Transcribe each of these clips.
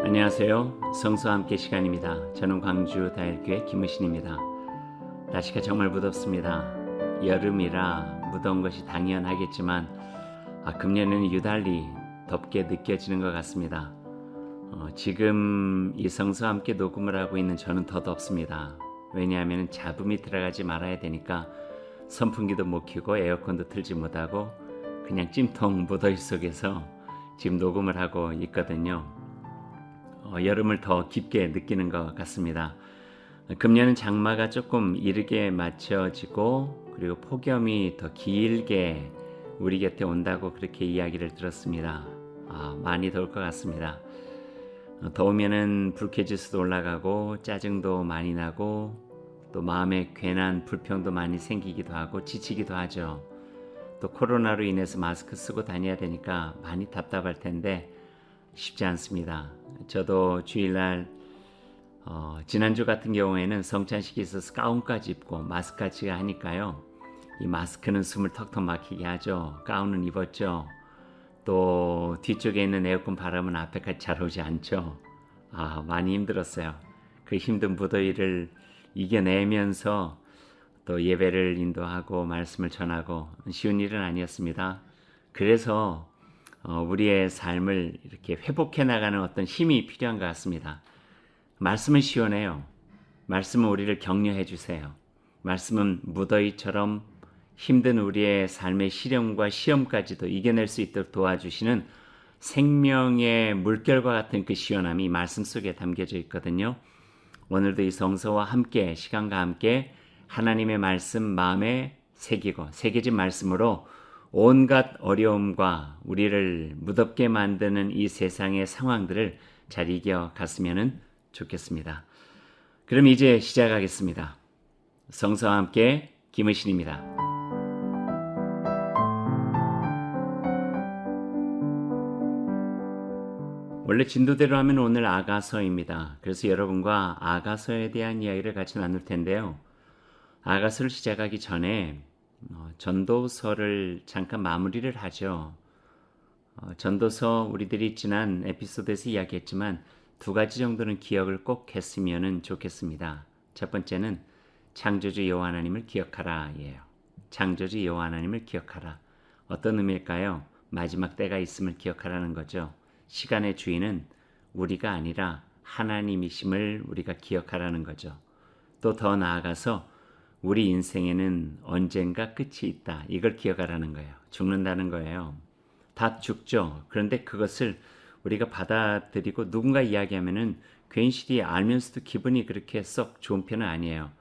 안녕하세요. 성수와 함께 시간입니다. 저는 광주 다일교회 김우신입니다. 날씨가 정말 무덥습니다. 여름이라 무더운 것이 당연하겠지만 금년에는 유달리 덥게 느껴지는 것 같습니다. 지금 이 성수와 함께 녹음을 하고 있는 저는 더 덥습니다. 왜냐하면 잡음이 들어가지 말아야 되니까 선풍기도 못 켜고 에어컨도 틀지 못하고 그냥 찜통 무더위 속에서 지금 녹음을 하고 있거든요. 여름을 더 깊게 느끼는 것 같습니다. 금년은 장마가 조금 이르게 맞춰지고 그리고 폭염이 더 길게 우리 곁에 온다고 그렇게 이야기를 들었습니다. 많이 더울 것 같습니다. 더우면은 불쾌지수도 올라가고 짜증도 많이 나고 또 마음에 괜한 불평도 많이 생기기도 하고 지치기도 하죠. 또 코로나로 인해서 마스크 쓰고 다녀야 되니까 많이 답답할 텐데 쉽지 않습니다. 저도 주일날 지난주 같은 경우에는 성찬식이 있어서 가운까지 입고 마스크까지 하니까요. 이 마스크는 숨을 턱턱 막히게 하죠. 가운은 입었죠. 또 뒤쪽에 있는 에어컨 바람은 앞에까지 잘 오지 않죠. 많이 힘들었어요. 그 힘든 무더위를 이겨내면서 또 예배를 인도하고 말씀을 전하고 쉬운 일은 아니었습니다. 그래서 우리의 삶을 이렇게 회복해 나가는 어떤 힘이 필요한 것 같습니다. 말씀은 시원해요. 말씀은 우리를 격려해 주세요. 말씀은 무더위처럼 힘든 우리의 삶의 시련과 시험까지도 이겨낼 수 있도록 도와주시는 생명의 물결과 같은 그 시원함이 말씀 속에 담겨져 있거든요. 오늘도 이 성서와 함께 시간과 함께 하나님의 말씀 마음에 새겨진 말씀으로 온갖 어려움과 우리를 무덥게 만드는 이 세상의 상황들을 잘 이겨갔으면 좋겠습니다. 그럼 이제 시작하겠습니다. 성서와 함께 김의신입니다. 원래 진도대로 하면 오늘 아가서입니다. 그래서 여러분과 아가서에 대한 이야기를 같이 나눌 텐데요. 아가서를 시작하기 전에 전도서를 잠깐 마무리를 하죠. 전도서 우리들이 지난 에피소드에서 이야기했지만 두 가지 정도는 기억을 꼭 했으면 좋겠습니다. 첫 번째는 창조주 여호와 하나님을 기억하라 예요. 창조주 여호와 하나님을 기억하라. 어떤 의미일까요? 마지막 때가 있음을 기억하라는 거죠. 시간의 주인은 우리가 아니라 하나님이심을 우리가 기억하라는 거죠. 또 더 나아가서 우리 인생에는 언젠가 끝이 있다. 이걸 기억하라는 거예요. 죽는다는 거예요. 다 죽죠. 그런데 그것을 우리가 받아들이고 누군가 이야기하면은 괜시리 알면서도 기분이 그렇게 썩 좋은 편은 아니에요.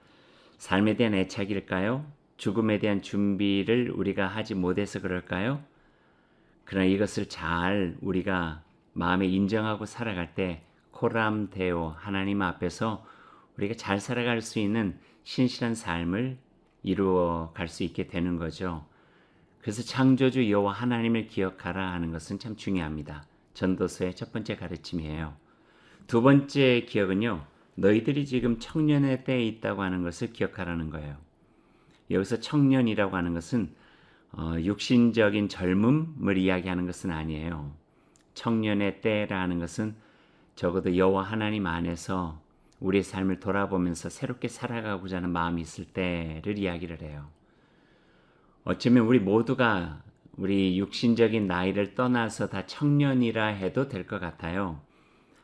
삶에 대한 애착일까요? 죽음에 대한 준비를 우리가 하지 못해서 그럴까요? 그러나 이것을 잘 우리가 마음에 인정하고 살아갈 때 코람 데오 하나님 앞에서 우리가 잘 살아갈 수 있는 신실한 삶을 이루어 갈 수 있게 되는 거죠. 그래서 창조주 여호와 하나님을 기억하라 하는 것은 참 중요합니다. 전도서의 첫 번째 가르침이에요. 두 번째 기억은요. 너희들이 지금 청년의 때에 있다고 하는 것을 기억하라는 거예요. 여기서 청년이라고 하는 것은 육신적인 젊음을 이야기하는 것은 아니에요. 청년의 때라는 것은 적어도 여호와 하나님 안에서 우리의 삶을 돌아보면서 새롭게 살아가고자 하는 마음이 있을 때를 이야기를 해요. 어쩌면 우리 모두가 우리 육신적인 나이를 떠나서 다 청년이라 해도 될 것 같아요.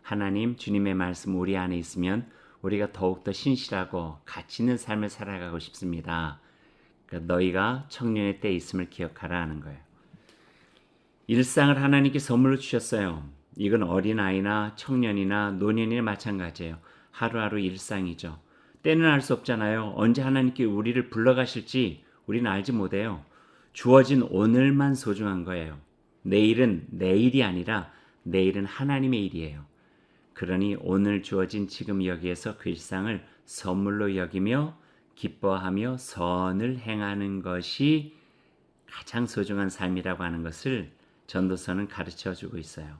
하나님, 주님의 말씀 우리 안에 있으면 우리가 더욱더 신실하고 가치 있는 삶을 살아가고 싶습니다. 그러니까 너희가 청년의 때에 있음을 기억하라 하는 거예요. 일상을 하나님께 선물로 주셨어요. 이건 어린아이나 청년이나 노년이나 마찬가지예요. 하루하루 일상이죠. 때는 알 수 없잖아요. 언제 하나님께 우리를 불러가실지 우리는 알지 못해요. 주어진 오늘만 소중한 거예요. 내일은 내일이 아니라 내일은 하나님의 일이에요. 그러니 오늘 주어진 지금 여기에서 그 일상을 선물로 여기며 기뻐하며 선을 행하는 것이 가장 소중한 삶이라고 하는 것을 전도서는 가르쳐주고 있어요.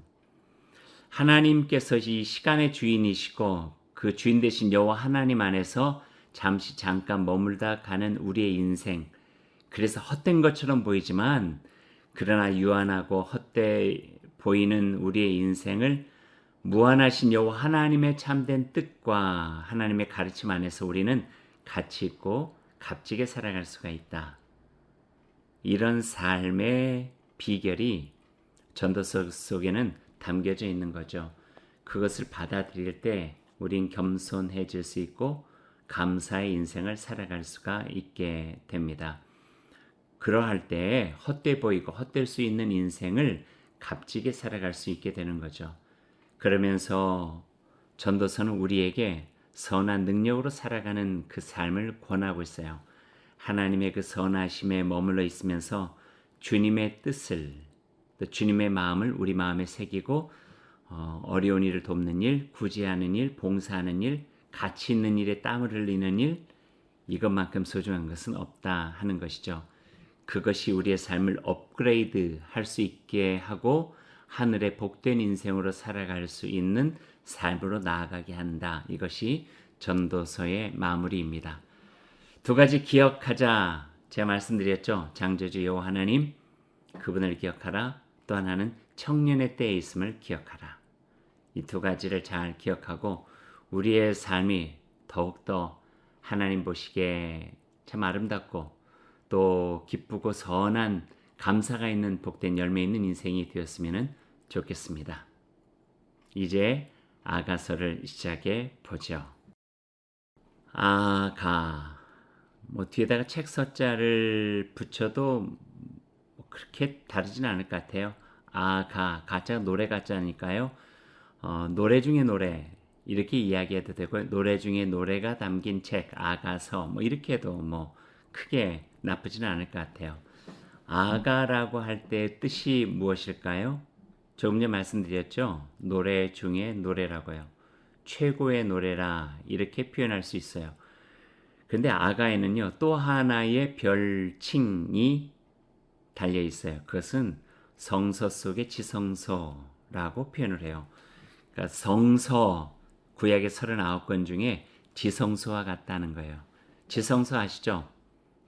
하나님께서 이 시간의 주인이시고 그 주인 되신 여호와 하나님 안에서 잠깐 머물다 가는 우리의 인생, 그래서 헛된 것처럼 보이지만 그러나 유한하고 헛돼 보이는 우리의 인생을 무한하신 여호와 하나님의 참된 뜻과 하나님의 가르침 안에서 우리는 가치 있고 값지게 살아갈 수가 있다. 이런 삶의 비결이 전도서 속에는 담겨져 있는 거죠. 그것을 받아들일 때 우린 겸손해질 수 있고 감사의 인생을 살아갈 수가 있게 됩니다. 그러할 때 헛돼 보이고 헛될 수 있는 인생을 값지게 살아갈 수 있게 되는 거죠. 그러면서 전도서는 우리에게 선한 능력으로 살아가는 그 삶을 권하고 있어요. 하나님의 그 선하심에 머물러 있으면서 주님의 뜻을, 또 주님의 마음을 우리 마음에 새기고 어려운 일을 돕는 일, 구제하는 일, 봉사하는 일, 가치 있는 일에 땀을 흘리는 일, 이것만큼 소중한 것은 없다 하는 것이죠. 그것이 우리의 삶을 업그레이드 할 수 있게 하고 하늘의 복된 인생으로 살아갈 수 있는 삶으로 나아가게 한다. 이것이 전도서의 마무리입니다. 두 가지 기억하자. 제가 말씀드렸죠. 창조주 여호와 하나님, 그분을 기억하라. 또 하나는 청년의 때에 있음을 기억하라. 이 두 가지를 잘 기억하고 우리의 삶이 더욱더 하나님 보시기에 참 아름답고 또 기쁘고 선한 감사가 있는 복된 열매 있는 인생이 되었으면 좋겠습니다. 이제 아가서를 시작해 보죠. 아가, 뒤에다가 책 서자를 붙여도 그렇게 다르진 않을 것 같아요. 아가, 가짜가 노래 가짜니까요. 노래 중에 노래 이렇게 이야기해도 되고 노래 중에 노래가 담긴 책 아가서 이렇게 해도 크게 나쁘지는 않을 것 같아요. 아가라고 할 때 뜻이 무엇일까요? 조금 전에 말씀드렸죠. 노래 중에 노래라고요. 최고의 노래라 이렇게 표현할 수 있어요. 근데 아가에는요 또 하나의 별칭이 달려 있어요. 그것은 성서 속의 지성소라고 표현을 해요. 그러니까 성서 구약의 39권 중에 지성소와 같다는 거예요. 지성소 아시죠?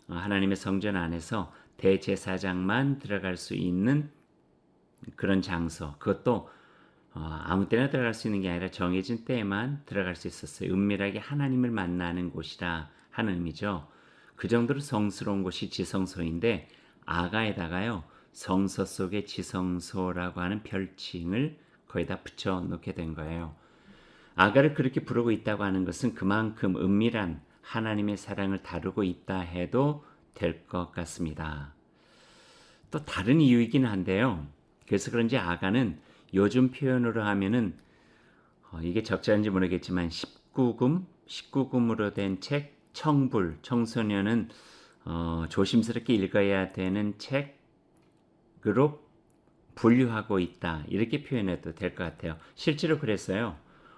하나님의 성전 안에서 대제사장만 들어갈 수 있는 그런 장소. 그것도 아무 때나 들어갈 수 있는 게 아니라 정해진 때에만 들어갈 수 있었어요. 은밀하게 하나님을 만나는 곳이라 하는 의미죠. 그 정도로 성스러운 곳이 지성소인데 아가에다가요 성서 속의 지성소라고 하는 별칭을 거기다 붙여놓게 된 거예요. 아가를 그렇게 부르고 있다고 하는 것은 그만큼 은밀한 하나님의 사랑을 다루고 있다 해도 될 것 같습니다. 또 다른 이유이긴 한데요. 그래서 그런지 아가는 요즘 표현으로 하면은 이게 적절한지 모르겠지만 19금으로 된 책, 청불, 청소년은 조심스럽게 읽어야 되는 책으로 분류하고 있다. 이렇게 표현해도 될 것 같아요. 실제로 그랬어요.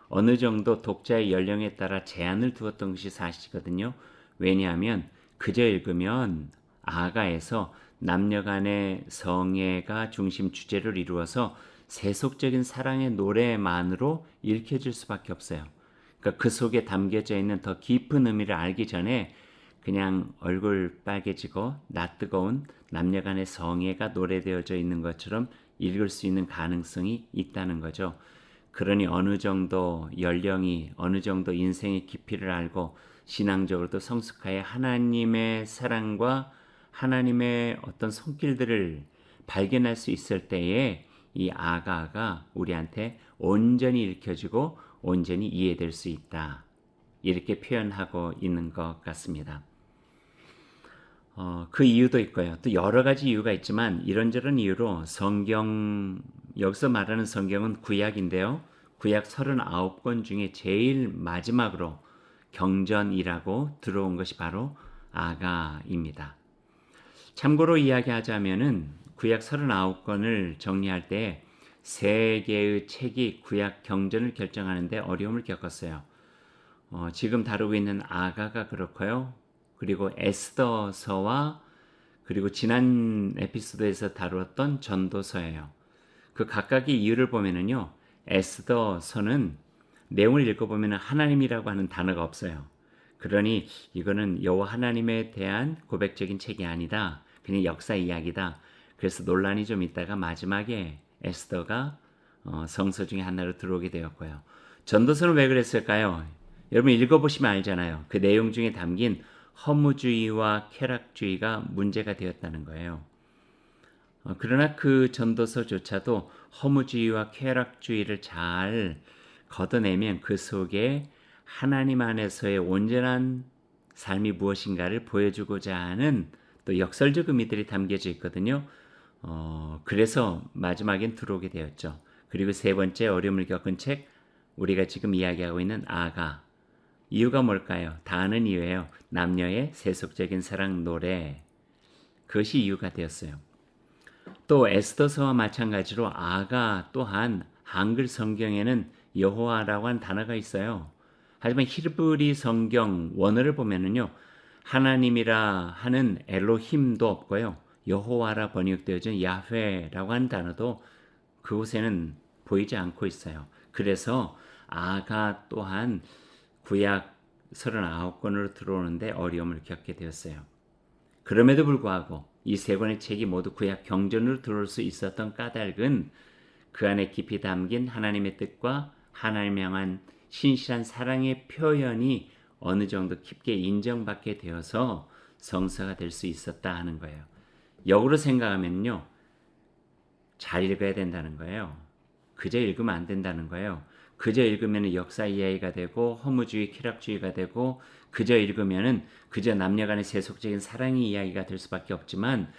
어느 정도 독자의 연령에 따라 제한을 두었던 것이 사실이거든요. 왜냐하면 그저 읽으면 아가에서 남녀 간의 성애가 중심 주제를 이루어서 세속적인 사랑의 노래만으로 읽혀질 수밖에 없어요. 그러니까 그 속에 담겨져 있는 더 깊은 의미를 알기 전에 그냥 얼굴 빨개지고 낯뜨거운 남녀 간의 성애가 노래되어져 있는 것처럼 읽을 수 있는 가능성이 있다는 거죠. 그러니 어느 정도 연령이 어느 정도 인생의 깊이를 알고 신앙적으로도 성숙하여 하나님의 사랑과 하나님의 어떤 손길들을 발견할 수 있을 때에 이 아가가 우리한테 온전히 읽혀지고 온전히 이해될 수 있다. 이렇게 표현하고 있는 것 같습니다. 그 이유도 있고요. 또 여러 가지 이유가 있지만 이런저런 이유로 여기서 말하는 성경은 구약인데요. 구약 39권 중에 제일 마지막으로 경전이라고 들어온 것이 바로 아가입니다. 참고로 이야기하자면은 구약 39권을 정리할 때 세 개의 책이 구약 경전을 결정하는데 어려움을 겪었어요. 지금 다루고 있는 아가가 그렇고요. 그리고 에스더서와 그리고 지난 에피소드에서 다루었던 전도서예요. 그 각각의 이유를 보면은요. 에스더서는 내용을 읽어보면 하나님이라고 하는 단어가 없어요. 그러니 이거는 여호와 하나님에 대한 고백적인 책이 아니다. 그냥 역사 이야기다. 그래서 논란이 좀 있다가 마지막에 에스더가 성서 중에 하나로 들어오게 되었고요. 전도서는 왜 그랬을까요? 여러분 읽어보시면 알잖아요. 그 내용 중에 담긴 허무주의와 쾌락주의가 문제가 되었다는 거예요. 그러나 그 전도서조차도 허무주의와 쾌락주의를 잘 걷어내면 그 속에 하나님 안에서의 온전한 삶이 무엇인가를 보여주고자 하는 또 역설적 의미들이 담겨져 있거든요. 그래서 마지막엔 들어오게 되었죠. 그리고 세 번째 어려움을 겪은 책, 우리가 지금 이야기하고 있는 아가. 이유가 뭘까요? 다 아는 이유예요. 남녀의 세속적인 사랑 노래. 그것이 이유가 되었어요. 또 에스더서와 마찬가지로 아가 또한 한글 성경에는 여호와라고 한 단어가 있어요. 하지만 히브리 성경 원어를 보면은요, 하나님이라 하는 엘로힘도 없고요, 여호와라 번역되어진 야훼라고 하는 단어도 그곳에는 보이지 않고 있어요. 그래서 아가 또한 구약 39권으로 들어오는데 어려움을 겪게 되었어요. 그럼에도 불구하고 이 세 권의 책이 모두 구약 경전으로 들어올 수 있었던 까닭은 그 안에 깊이 담긴 하나님의 뜻과 하나님 향한 신실한 사랑의 표현이 어느 정도 깊게 인정받게 되어서 성서가 될 수 있었다 하는 거예요. 역으로 생각하면요, 잘 읽어야 된다는 거예요. 그저 읽으면 안 된다는 거예요. 그저 읽으면 역사 이야기가 되고 허무주의, 쾌락주의가 되고, 그저 읽으면은 그저 남녀간의 세속적인 사랑의 이야기가 될 수밖에 없지만,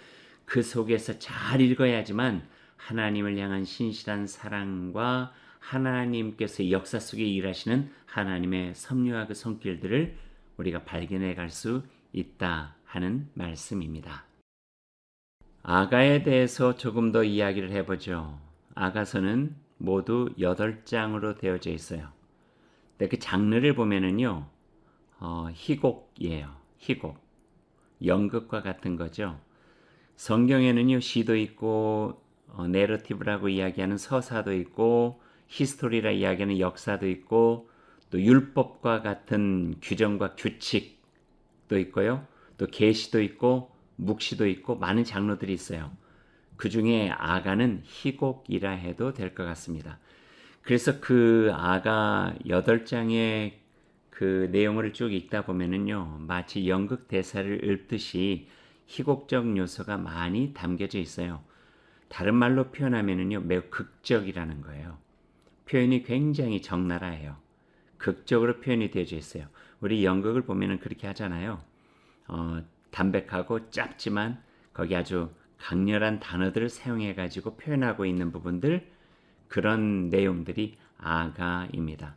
그 속에서 잘 읽어야지만 하나님을 향한 신실한 사랑과 하나님께서 역사 속에 일하시는 하나님의 섭리와 그 손길들을 우리가 발견해 갈 수 있다 하는 말씀입니다. 아가에 대해서 조금 더 이야기를 해보죠. 아가서는 모두 8장으로 되어져 있어요. 근데 그 장르를 보면은요, 희곡이에요. 희곡. 연극과 같은 거죠. 성경에는요, 시도 있고, 내러티브라고 이야기하는 서사도 있고, 히스토리라 이야기하는 역사도 있고, 또 율법과 같은 규정과 규칙도 있고요. 또 계시도 있고, 묵시도 있고, 많은 장르들이 있어요. 그 중에 아가는 희곡이라 해도 될 것 같습니다. 그래서 그 아가 8장의 그 내용을 쭉 읽다 보면은요, 마치 연극 대사를 읊듯이 희곡적 요소가 많이 담겨져 있어요. 다른 말로 표현하면은요, 매우 극적이라는 거예요. 표현이 굉장히 적나라해요. 극적으로 표현이 되어져 있어요. 우리 연극을 보면은 그렇게 하잖아요. 담백하고 짧지만 거기 아주 강렬한 단어들을 사용해 가지고 표현하고 있는 부분들, 그런 내용들이 아가입니다.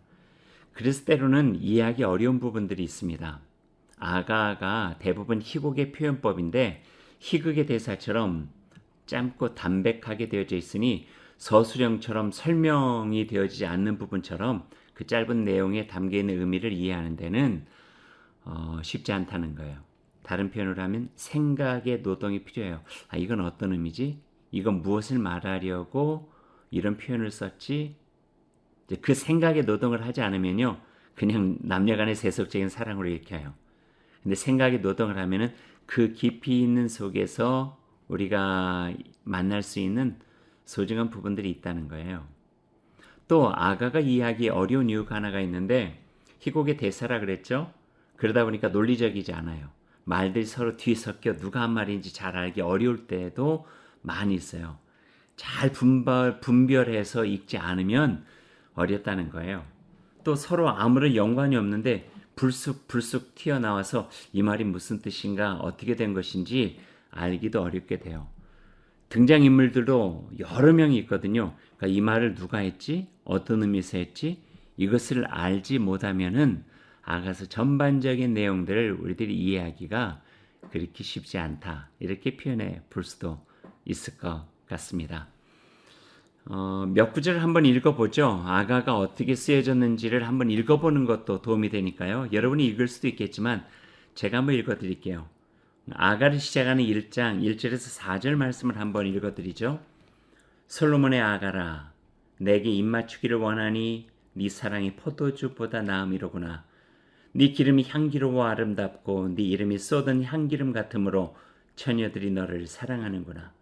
그래서 때로는 이해하기 어려운 부분들이 있습니다. 아가가 대부분 희곡의 표현법인데 희극의 대사처럼 짧고 담백하게 되어져 있으니 서술형처럼 설명이 되어지지 않는 부분처럼 그 짧은 내용에 담겨있는 의미를 이해하는 데는 쉽지 않다는 거예요. 다른 표현으로 하면 생각의 노동이 필요해요. 이건 어떤 의미지? 이건 무엇을 말하려고 이런 표현을 썼지? 그 생각의 노동을 하지 않으면요, 그냥 남녀간의 세속적인 사랑으로 읽혀요. 근데 생각의 노동을 하면은 그 깊이 있는 속에서 우리가 만날 수 있는 소중한 부분들이 있다는 거예요. 또 아가가 이해하기 어려운 이유가 하나가 있는데, 희곡의 대사라 그랬죠? 그러다 보니까 논리적이지 않아요. 말들이 서로 뒤섞여 누가 한 말인지 잘 알기 어려울 때도 많이 있어요. 잘 분별해서 읽지 않으면 어렵다는 거예요. 또 서로 아무런 연관이 없는데 불쑥 튀어나와서 이 말이 무슨 뜻인가, 어떻게 된 것인지 알기도 어렵게 돼요. 등장인물들도 여러 명이 있거든요. 그러니까 이 말을 누가 했지? 어떤 의미에서 했지? 이것을 알지 못하면은 아가서 전반적인 내용들을 우리들이 이해하기가 그렇게 쉽지 않다, 이렇게 표현해 볼 수도 있을 것 같습니다. 몇 구절을 한번 읽어보죠. 아가가 어떻게 쓰여졌는지를 한번 읽어보는 것도 도움이 되니까요. 여러분이 읽을 수도 있겠지만 제가 한번 읽어드릴게요. 아가를 시작하는 1장 1절에서 4절 말씀을 한번 읽어드리죠. 솔로몬의 아가라, 내게 입맞추기를 원하니 네 사랑이 포도주보다 나음이로구나. 네 기름이 향기로워 아름답고 네 이름이 쏟은 향기름 같으므로 처녀들이 너를 사랑하는구나.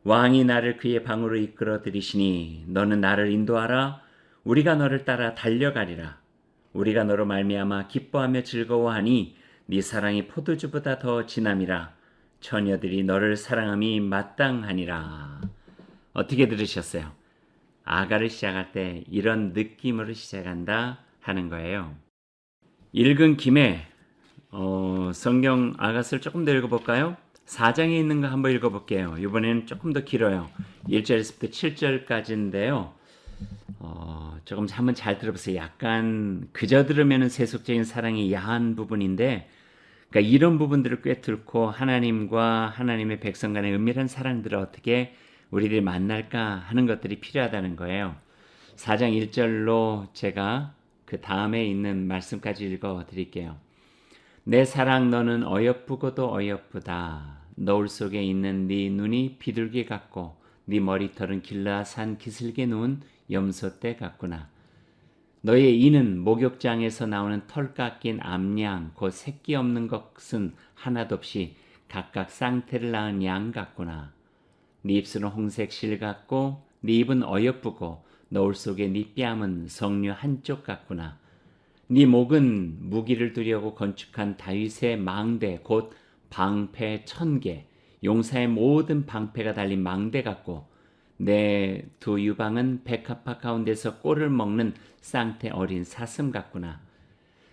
왕이 나를 그의 방으로 이끌어 들이시니 너는 나를 인도하라. 우리가 너를 따라 달려가리라. 우리가 너로 말미암아 기뻐하며 즐거워하니 네 사랑이 포도주보다 더 진함이라. 처녀들이 너를 사랑함이 마땅하니라. 어떻게 들으셨어요? 아가를 시작할 때 이런 느낌으로 시작한다 하는 거예요. 읽은 김에 성경 아가서를 조금 더 읽어볼까요? 4장에 있는 거 한번 읽어볼게요. 이번에는 조금 더 길어요. 1절에서부터 7절까지인데요. 조금 한번 잘 들어보세요. 약간 그저 들으면 세속적인 사랑이 야한 부분인데, 그러니까 이런 부분들을 꿰뚫고 하나님과 하나님의 백성 간의 은밀한 사랑들을 어떻게 우리들이 만날까 하는 것들이 필요하다는 거예요. 4장 1절로 제가 그 다음에 있는 말씀까지 읽어 드릴게요. 내 사랑 너는 어여쁘고도 어여쁘다. 너울 속에 있는 네 눈이 비둘기 같고 네 머리털은 길라산 기슭에 누운 염소떼 같구나. 너의 이는 목욕장에서 나오는 털 깎인 암양 곧 새끼 없는 것은 하나도 없이 각각 쌍태를 낳은 양 같구나. 네 입술은 홍색 실 같고 네 입은 어여쁘고 너울 속에 네 뺨은 석류 한쪽 같구나. 네 목은 무기를 두려고 건축한 다윗의 망대 곧 방패 1000개 용사의 모든 방패가 달린 망대 같고 내 두 유방은 백합화 가운데서 꼴을 먹는 쌍태 어린 사슴 같구나.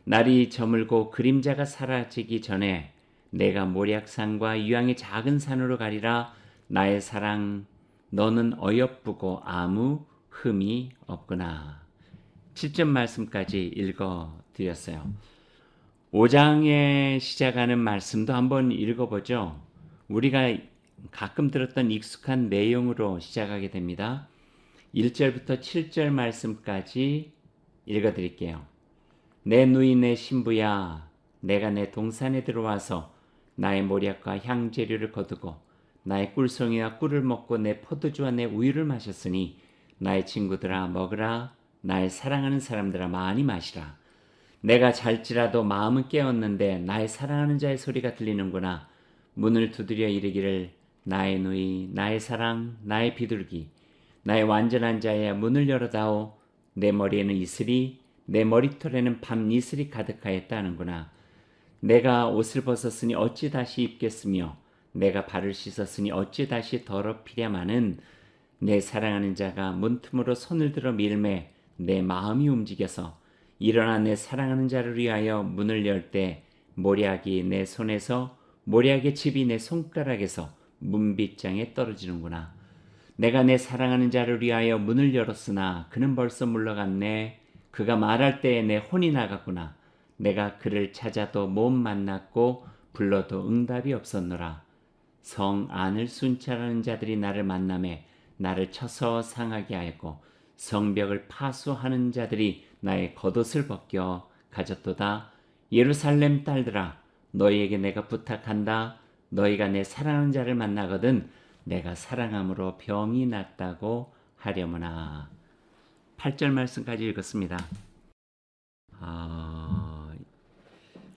날이 저물고 그림자가 사라지기 전에 내가 모략산과 유황의 작은 산으로 가리라. 나의 사랑 너는 어여쁘고 아무 흠이 없구나. 7절 말씀까지 읽어드렸어요. 5장에 시작하는 말씀도 한번 읽어보죠. 우리가 가끔 들었던 익숙한 내용으로 시작하게 됩니다. 1절부터 7절 말씀까지 읽어드릴게요. 내 누이 내 신부야, 내가 내 동산에 들어와서 나의 모략과 향재료를 거두고 나의 꿀송이와 꿀을 먹고 내 포도주와 내 우유를 마셨으니 나의 친구들아 먹으라. 나의 사랑하는 사람들아 많이 마시라. 내가 잘지라도 마음은 깨었는데 나의 사랑하는 자의 소리가 들리는구나. 문을 두드려 이르기를 나의 누이, 나의 사랑, 나의 비둘기, 나의 완전한 자야 문을 열어다오. 내 머리에는 이슬이, 내 머리털에는 밤 이슬이 가득하였다는구나. 내가 옷을 벗었으니 어찌 다시 입겠으며 내가 발을 씻었으니 어찌 다시 더럽히랴마는 내 사랑하는 자가 문틈으로 손을 들어 밀매 내 마음이 움직여서 일어나 내 사랑하는 자를 위하여 문을 열 때 모략이 내 손에서 모략의 칩이 내 손가락에서 문빗장에 떨어지는구나. 내가 내 사랑하는 자를 위하여 문을 열었으나 그는 벌써 물러갔네. 그가 말할 때에 내 혼이 나갔구나. 내가 그를 찾아도 못 만났고 불러도 응답이 없었노라. 성 안을 순찰하는 자들이 나를 만나매 나를 쳐서 상하게 하였고 성벽을 파수하는 자들이 나의 겉옷을 벗겨 가졌도다. 예루살렘 딸들아, 너희에게 내가 부탁한다. 너희가 내 사랑하는 자를 만나거든 내가 사랑함으로 병이 낫다고 하려무나. 8절 말씀까지 읽었습니다.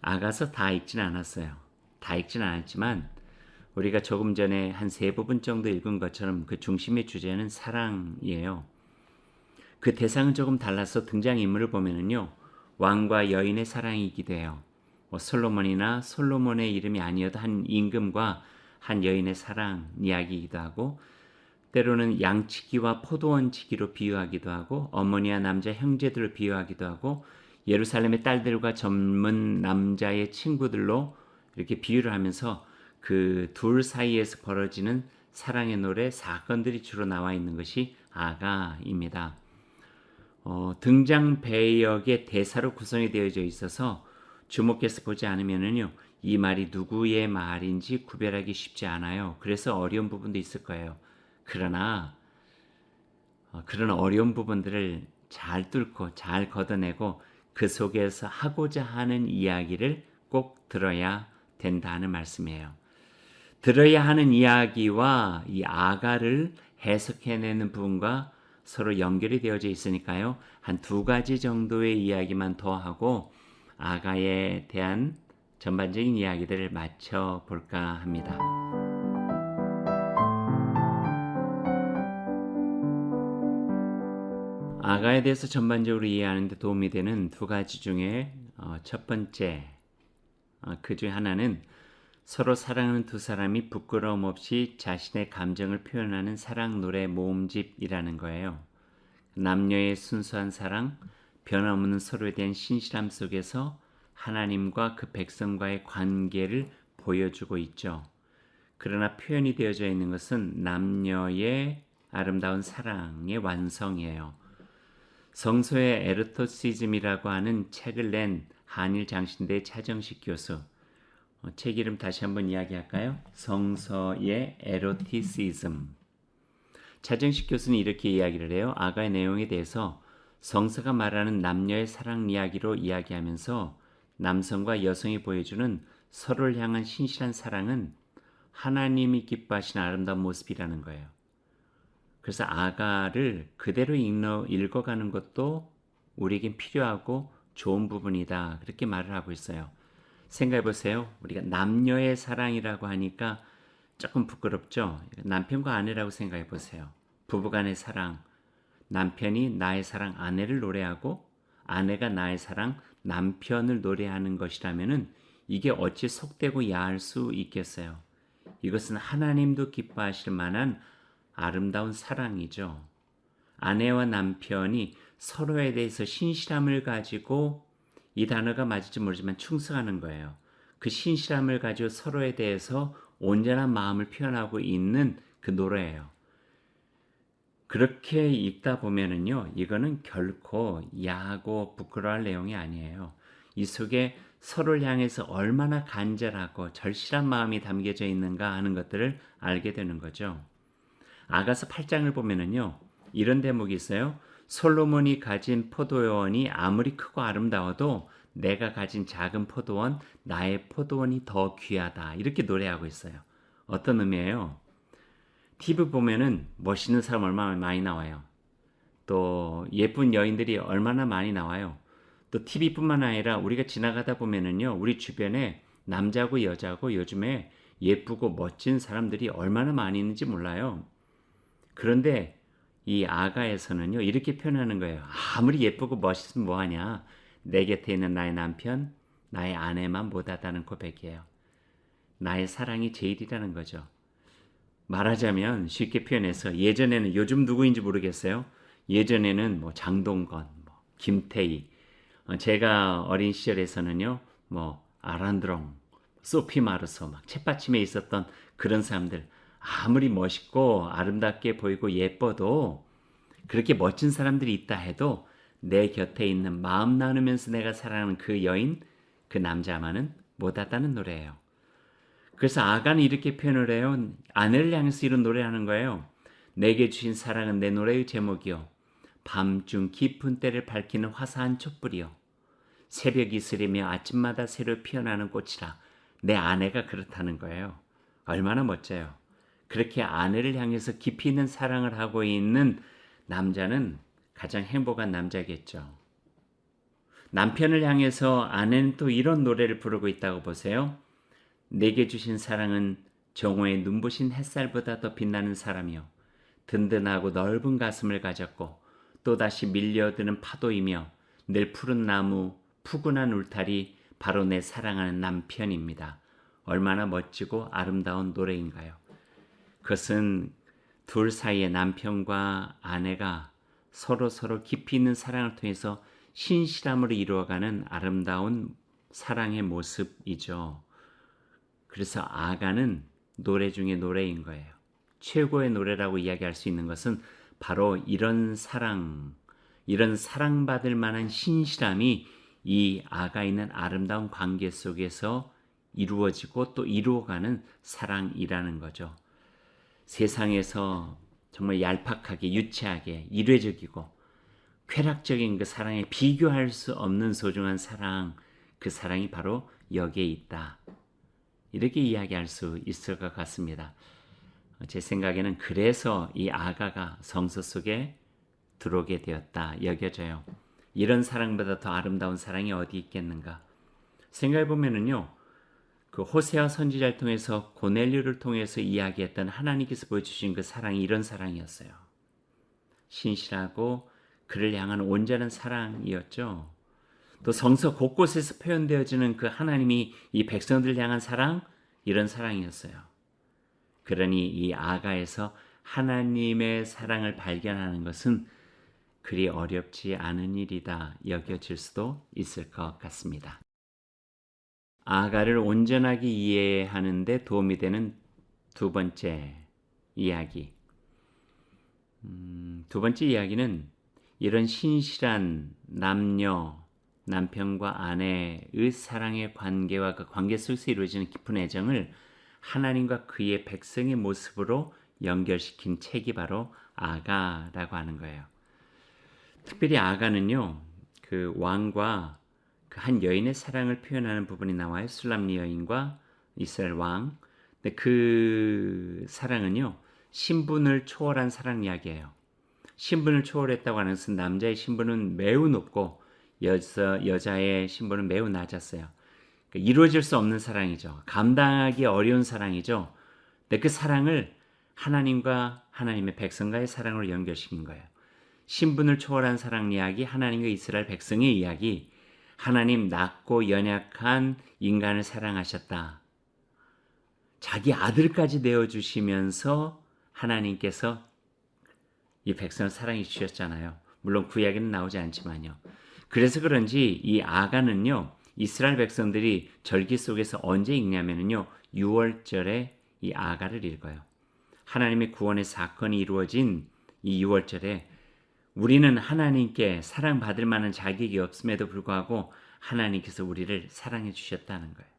아가서 다 읽지는 않았어요. 다 읽지는 않았지만 우리가 조금 전에 한 세 부분 정도 읽은 것처럼 그 중심의 주제는 사랑이에요. 그 대상은 조금 달라서 등장인물을 보면은요, 왕과 여인의 사랑이기도 해요. 솔로몬이나 솔로몬의 이름이 아니어도 한 임금과 한 여인의 사랑 이야기이기도 하고, 때로는 양치기와 포도원치기로 비유하기도 하고, 어머니와 남자 형제들을 비유하기도 하고, 예루살렘의 딸들과 젊은 남자의 친구들로 이렇게 비유를 하면서 그 둘 사이에서 벌어지는 사랑의 노래 사건들이 주로 나와 있는 것이 아가입니다. 등장 배역의 대사로 구성이 되어져 있어서 주목해서 보지 않으면은요, 이 말이 누구의 말인지 구별하기 쉽지 않아요. 그래서 어려운 부분도 있을 거예요. 그러나 그런 어려운 부분들을 잘 뚫고 잘 걷어내고 그 속에서 하고자 하는 이야기를 꼭 들어야 된다는 말씀이에요. 들어야 하는 이야기와 이 아가를 해석해내는 부분과 서로 연결이 되어져 있으니까요. 한 두 가지 정도의 이야기만 더 하고 아가에 대한 전반적인 이야기들을 맞춰볼까 합니다. 아가에 대해서 전반적으로 이해하는 데 도움이 되는 두 가지 중에 첫 번째, 그 중에 하나는 서로 사랑하는 두 사람이 부끄러움 없이 자신의 감정을 표현하는 사랑 노래 모음집이라는 거예요. 남녀의 순수한 사랑, 변함없는 서로에 대한 신실함 속에서 하나님과 그 백성과의 관계를 보여주고 있죠. 그러나 표현이 되어져 있는 것은 남녀의 아름다운 사랑의 완성이에요. 성서의 에르토시즘이라고 하는 책을 낸 한일 장신대 차정식 교수, 책 이름 다시 한번 이야기할까요? 성서의 에로티시즘. 차정식 교수는 이렇게 이야기를 해요. 아가의 내용에 대해서 성서가 말하는 남녀의 사랑 이야기로 이야기하면서 남성과 여성이 보여주는 서로를 향한 신실한 사랑은 하나님이 기뻐하시는 아름다운 모습이라는 거예요. 그래서 아가를 그대로 읽어가는 것도 우리에겐 필요하고 좋은 부분이다. 그렇게 말을 하고 있어요. 생각해 보세요. 우리가 남녀의 사랑이라고 하니까 조금 부끄럽죠. 남편과 아내라고 생각해 보세요. 부부간의 사랑, 남편이 나의 사랑 아내를 노래하고 아내가 나의 사랑 남편을 노래하는 것이라면은 이게 어찌 속되고 야할 수 있겠어요. 이것은 하나님도 기뻐하실 만한 아름다운 사랑이죠. 아내와 남편이 서로에 대해서 신실함을 가지고, 이 단어가 맞을지 모르지만 충성하는 거예요. 그 신실함을 가지고 서로에 대해서 온전한 마음을 표현하고 있는 그 노래예요. 그렇게 읽다 보면은요, 이거는 결코 야하고 부끄러워할 내용이 아니에요. 이 속에 서로를 향해서 얼마나 간절하고 절실한 마음이 담겨져 있는가 하는 것들을 알게 되는 거죠. 아가서 8장을 보면은요, 이런 대목이 있어요. 솔로몬이 가진 포도원이 아무리 크고 아름다워도 내가 가진 작은 포도원, 나의 포도원이 더 귀하다. 이렇게 노래하고 있어요. 어떤 의미예요? TV 보면은 멋있는 사람 얼마나 많이 나와요. 또 예쁜 여인들이 얼마나 많이 나와요. 또 TV뿐만 아니라 우리가 지나가다 보면은요, 우리 주변에 남자고 여자고 요즘에 예쁘고 멋진 사람들이 얼마나 많이 있는지 몰라요. 그런데 이 아가에서는요, 이렇게 표현하는 거예요. 아무리 예쁘고 멋있으면 뭐하냐. 내 곁에 있는 나의 남편, 나의 아내만 못하다는 고백이에요. 나의 사랑이 제일이라는 거죠. 말하자면 쉽게 표현해서 예전에는, 요즘 누구인지 모르겠어요. 예전에는 뭐 장동건, 뭐 김태희, 제가 어린 시절에서는요, 뭐 아란드롱, 소피 마르소 막 책받침에 있었던 그런 사람들, 아무리 멋있고 아름답게 보이고 예뻐도, 그렇게 멋진 사람들이 있다 해도 내 곁에 있는 마음 나누면서 내가 사랑하는 그 여인, 그 남자만은 못하다는 노래예요. 그래서 아가는 이렇게 표현을 해요. 아내를 향해서 이런 노래하는 거예요. 내게 주신 사랑은 내 노래의 제목이요. 밤중 깊은 때를 밝히는 화사한 촛불이요. 새벽 이슬이며 아침마다 새로 피어나는 꽃이라. 내 아내가 그렇다는 거예요. 얼마나 멋져요. 그렇게 아내를 향해서 깊이 있는 사랑을 하고 있는 남자는 가장 행복한 남자겠죠. 남편을 향해서 아내는 또 이런 노래를 부르고 있다고 보세요. 내게 주신 사랑은 정오의 눈부신 햇살보다 더 빛나는 사람이요. 든든하고 넓은 가슴을 가졌고 또다시 밀려드는 파도이며 늘 푸른 나무, 푸근한 울타리, 바로 내 사랑하는 남편입니다. 얼마나 멋지고 아름다운 노래인가요? 그것은 둘 사이의 남편과 아내가 서로 깊이 있는 사랑을 통해서 신실함으로 이루어가는 아름다운 사랑의 모습이죠. 그래서 아가는 노래 중에 노래인 거예요. 최고의 노래라고 이야기할 수 있는 것은 바로 이런 사랑, 이런 사랑받을 만한 신실함이 이 아가 있는 아름다운 관계 속에서 이루어지고 또 이루어가는 사랑이라는 거죠. 세상에서 정말 얄팍하게, 유치하게, 일회적이고 쾌락적인 그 사랑에 비교할 수 없는 소중한 사랑, 그 사랑이 바로 여기에 있다. 이렇게 이야기할 수 있을 것 같습니다. 제 생각에는 그래서 이 아가가 성서 속에 들어오게 되었다 여겨져요. 이런 사랑보다 더 아름다운 사랑이 어디 있겠는가? 생각해 보면은요, 그 호세아 선지자를 통해서 고넬료를 통해서 이야기했던 하나님께서 보여주신 그 사랑이 이런 사랑이었어요. 신실하고 그를 향한 온전한 사랑이었죠. 또 성서 곳곳에서 표현되어지는 그 하나님이 이 백성들을 향한 사랑, 이런 사랑이었어요. 그러니 이 아가에서 하나님의 사랑을 발견하는 것은 그리 어렵지 않은 일이다 여겨질 수도 있을 것 같습니다. 아가를 온전하게 이해하는 데 도움이 되는 두 번째 이야기. 두 번째 이야기는 이런 신실한 남편과 아내의 사랑의 관계와 그 관계 속에서 이루어지는 깊은 애정을 하나님과 그의 백성의 모습으로 연결시킨 책이 바로 아가라고 하는 거예요. 특별히 아가는요, 그 왕과 그 한 여인의 사랑을 표현하는 부분이 나와요. 술람리 여인과 이스라엘 왕. 근데 그 사랑은요, 신분을 초월한 사랑 이야기예요. 신분을 초월했다고 하는 것은 남자의 신분은 매우 높고 여자의 신분은 매우 낮았어요. 그러니까 이루어질 수 없는 사랑이죠. 감당하기 어려운 사랑이죠. 근데 그 사랑을 하나님과 하나님의 백성과의 사랑으로 연결시킨 거예요. 신분을 초월한 사랑 이야기, 하나님과 이스라엘 백성의 이야기, 하나님 낮고 연약한 인간을 사랑하셨다. 자기 아들까지 내어주시면서 하나님께서 이 백성을 사랑해 주셨잖아요. 물론 그 이야기는 나오지 않지만요. 그래서 그런지 이 아가는요, 이스라엘 백성들이 절기 속에서 언제 읽냐면요, 6월절에 이 아가를 읽어요. 하나님의 구원의 사건이 이루어진 이 6월절에 우리는 하나님께 사랑받을 만한 자격이 없음에도 불구하고 하나님께서 우리를 사랑해 주셨다는 거예요.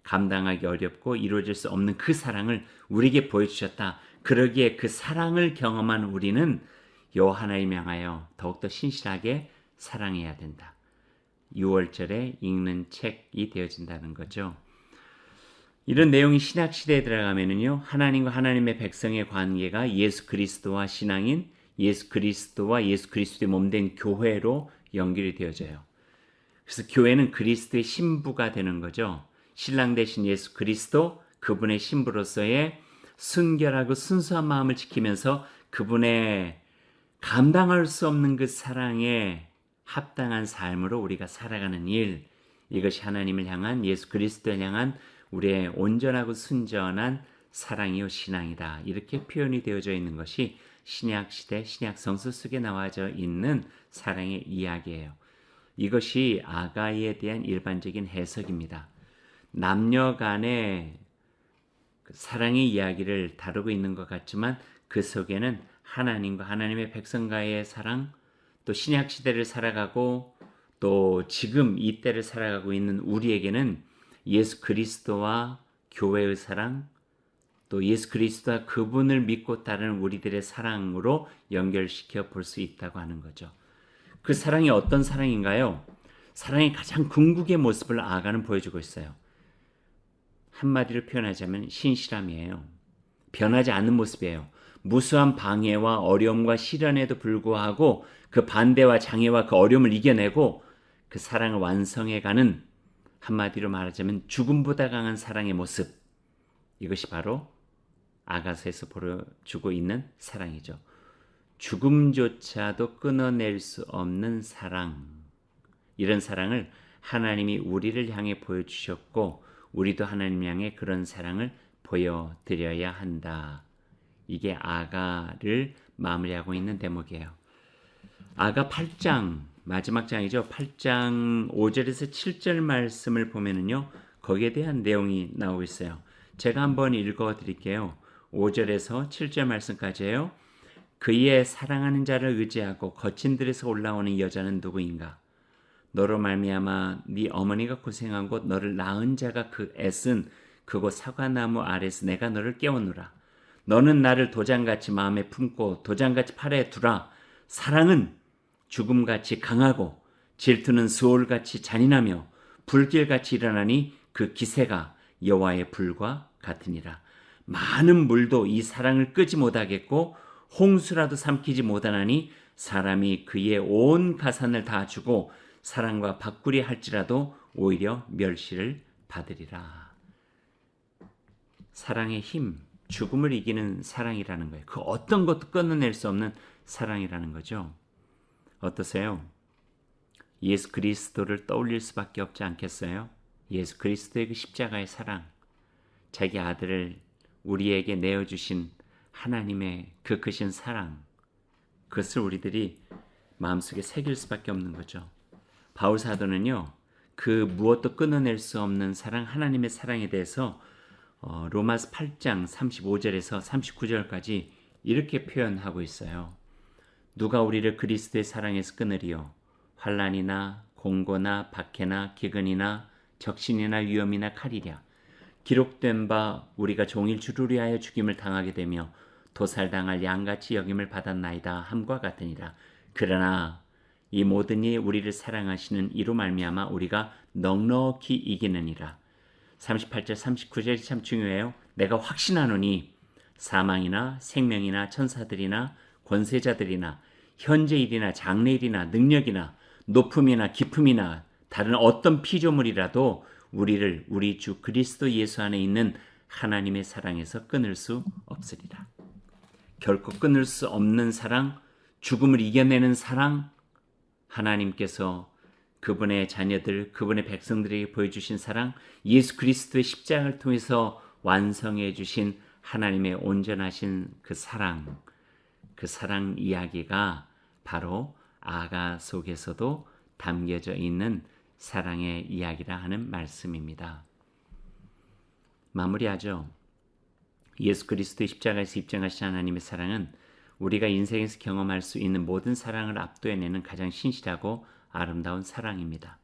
감당하기 어렵고 이루어질 수 없는 그 사랑을 우리에게 보여주셨다. 그러기에 그 사랑을 경험한 우리는 여호와 하나님 향하여 더욱더 신실하게 사랑해야 된다. 6월절에 읽는 책이 되어진다는 거죠. 이런 내용이 신약 시대에 들어가면은요, 하나님과 하나님의 백성의 관계가 예수 그리스도와 신앙인 예수 그리스도와 예수 그리스도의 몸된 교회로 연결이 되어져요. 그래서 교회는 그리스도의 신부가 되는 거죠. 신랑 되신 예수 그리스도, 그분의 신부로서의 순결하고 순수한 마음을 지키면서 그분의 감당할 수 없는 그 사랑에 합당한 삶으로 우리가 살아가는 일, 이것이 하나님을 향한 예수 그리스도를 향한 우리의 온전하고 순전한 사랑이요 신앙이다. 이렇게 표현이 되어져 있는 것이 신약 시대 신약 성서 속에 나와져 있는 사랑의 이야기예요. 이것이 아가이에 대한 일반적인 해석입니다. 남녀 간의 사랑의 이야기를 다루고 있는 것 같지만 그 속에는 하나님과 하나님의 백성과의 사랑, 또 신약 시대를 살아가고 또 지금 이 때를 살아가고 있는 우리에게는 예수 그리스도와 교회의 사랑, 또 예수 그리스도와 그분을 믿고 따르는 우리들의 사랑으로 연결시켜 볼 수 있다고 하는 거죠. 그 사랑이 어떤 사랑인가요? 사랑의 가장 궁극의 모습을 아가는 보여주고 있어요. 한마디로 표현하자면 신실함이에요. 변하지 않는 모습이에요. 무수한 방해와 어려움과 시련에도 불구하고 그 반대와 장애와 그 어려움을 이겨내고 그 사랑을 완성해가는, 한마디로 말하자면 죽음보다 강한 사랑의 모습, 이것이 바로 아가서에서 보여주고 있는 사랑이죠. 죽음조차도 끊어낼 수 없는 사랑, 이런 사랑을 하나님이 우리를 향해 보여주셨고 우리도 하나님 향해 그런 사랑을 보여드려야 한다. 이게 아가를 마무리하고 있는 대목이에요. 아가 8장 마지막 장이죠. 8장 5절에서 7절 말씀을 보면은요, 거기에 대한 내용이 나오고 있어요. 제가 한번 읽어 드릴게요. 5절에서 7절 말씀까지예요. 그의 사랑하는 자를 의지하고 거친 들에서 올라오는 여자는 누구인가? 너로 말미암아 네 어머니가 고생한 곳, 너를 낳은 자가 그 애쓴 그곳 사과나무 아래서 내가 너를 깨우노라. 너는 나를 도장같이 마음에 품고 도장같이 팔에 두라. 사랑은 죽음같이 강하고 질투는 수올같이 잔인하며 불길같이 일어나니 그 기세가 여호와의 불과 같으니라. 많은 물도 이 사랑을 끄지 못하겠고 홍수라도 삼키지 못하나니 사람이 그의 온 가산을 다 주고 사랑과 바꾸리 할지라도 오히려 멸시를 받으리라. 사랑의 힘, 죽음을 이기는 사랑이라는 거예요. 그 어떤 것도 끊어낼 수 없는 사랑이라는 거죠. 어떠세요? 예수 그리스도를 떠올릴 수밖에 없지 않겠어요? 예수 그리스도의 그 십자가의 사랑, 자기 아들을 우리에게 내어주신 하나님의 그 크신 사랑, 그것을 우리들이 마음속에 새길 수밖에 없는 거죠. 바울 사도는요, 그 무엇도 끊어낼 수 없는 사랑, 하나님의 사랑에 대해서 로마서 8장 35절에서 39절까지 이렇게 표현하고 있어요. 누가 우리를 그리스도의 사랑에서 끊으리요? 환난이나 공고나 박해나 기근이나 적신이나 위험이나 칼이랴. 기록된 바 우리가 종일 주를 위하여 죽임을 당하게 되며 도살당할 양같이 여김을 받았나이다 함과 같으니라. 그러나 이 모든 이 우리를 사랑하시는 이로 말미암아 우리가 넉넉히 이기느니라. 38절 39절이 참 중요해요. 내가 확신하노니 사망이나 생명이나 천사들이나 권세자들이나 현재일이나 장래일이나 능력이나 높음이나 깊음이나 다른 어떤 피조물이라도 우리를 우리 주 그리스도 예수 안에 있는 하나님의 사랑에서 끊을 수 없으리라. 결코 끊을 수 없는 사랑, 죽음을 이겨내는 사랑, 하나님께서 그분의 자녀들, 그분의 백성들에게 보여주신 사랑, 예수 그리스도의 십자가를 통해서 완성해 주신 하나님의 온전하신 그 사랑 이야기가 바로 아가 속에서도 담겨져 있는 사랑의 이야기라 하는 말씀입니다. 마무리하죠. 예수 그리스도의 십자가에서 입증하신 하나님의 사랑은 우리가 인생에서 경험할 수 있는 모든 사랑을 압도해내는 가장 신실하고 아름다운 사랑입니다.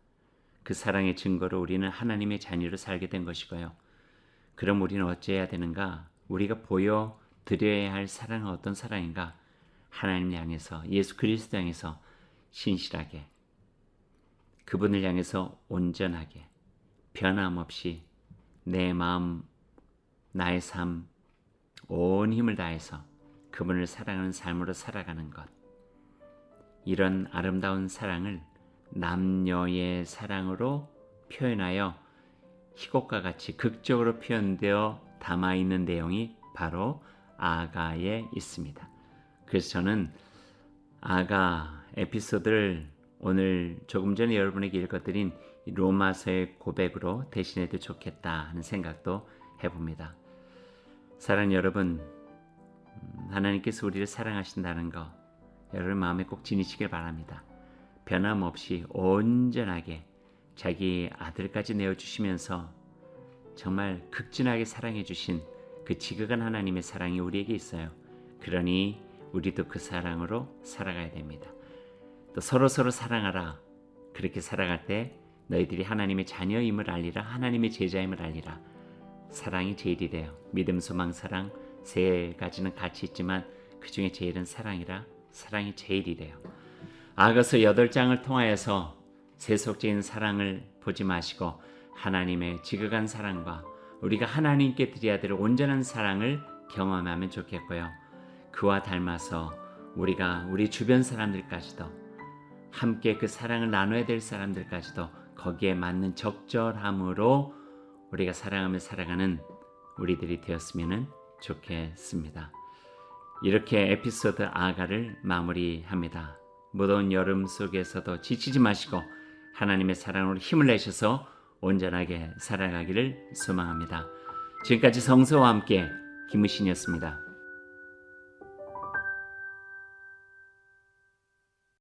그 사랑의 증거로 우리는 하나님의 자녀로 살게 된 것이고요. 그럼 우리는 어찌해야 되는가? 우리가 보여드려야 할 사랑은 어떤 사랑인가? 하나님 향해서, 예수 그리스도 향해서 신실하게, 그분을 향해서 온전하게, 변함없이 내 마음, 나의 삶, 온 힘을 다해서 그분을 사랑하는 삶으로 살아가는 것. 이런 아름다운 사랑을 남녀의 사랑으로 표현하여 희곡과 같이 극적으로 표현되어 담아있는 내용이 바로 아가에 있습니다. 그래서 저는 아가 에피소드를 오늘 조금 전에 여러분에게 읽어드린 로마서의 고백으로 대신해도 좋겠다 하는 생각도 해봅니다. 사랑하는 여러분, 하나님께서 우리를 사랑하신다는 거 여러분 마음에 꼭 지니시길 바랍니다. 변함없이 온전하게 자기 아들까지 내어주시면서 정말 극진하게 사랑해 주신 그 지극한 하나님의 사랑이 우리에게 있어요. 그러니 우리도 그 사랑으로 살아가야 됩니다. 또 서로 사랑하라. 그렇게 살아갈 때 너희들이 하나님의 자녀임을 알리라. 하나님의 제자임을 알리라. 사랑이 제일이래요. 믿음, 소망, 사랑 세 가지는 같이 있지만 그 중에 제일은 사랑이라. 사랑이 제일이래요. 아가서 8장을 통하여서 세속적인 사랑을 보지 마시고 하나님의 지극한 사랑과 우리가 하나님께 드려야 될 온전한 사랑을 경험하면 좋겠고요. 그와 닮아서 우리가 우리 주변 사람들까지도 함께 그 사랑을 나눠야 될 사람들까지도 거기에 맞는 적절함으로 우리가 사랑하며 살아가는 우리들이 되었으면 좋겠습니다. 이렇게 에피소드 아가를 마무리합니다. 무더운 여름 속에서도 지치지 마시고 하나님의 사랑으로 힘을 내셔서 온전하게 살아가기를 소망합니다. 지금까지 성서와 함께 김우신이었습니다.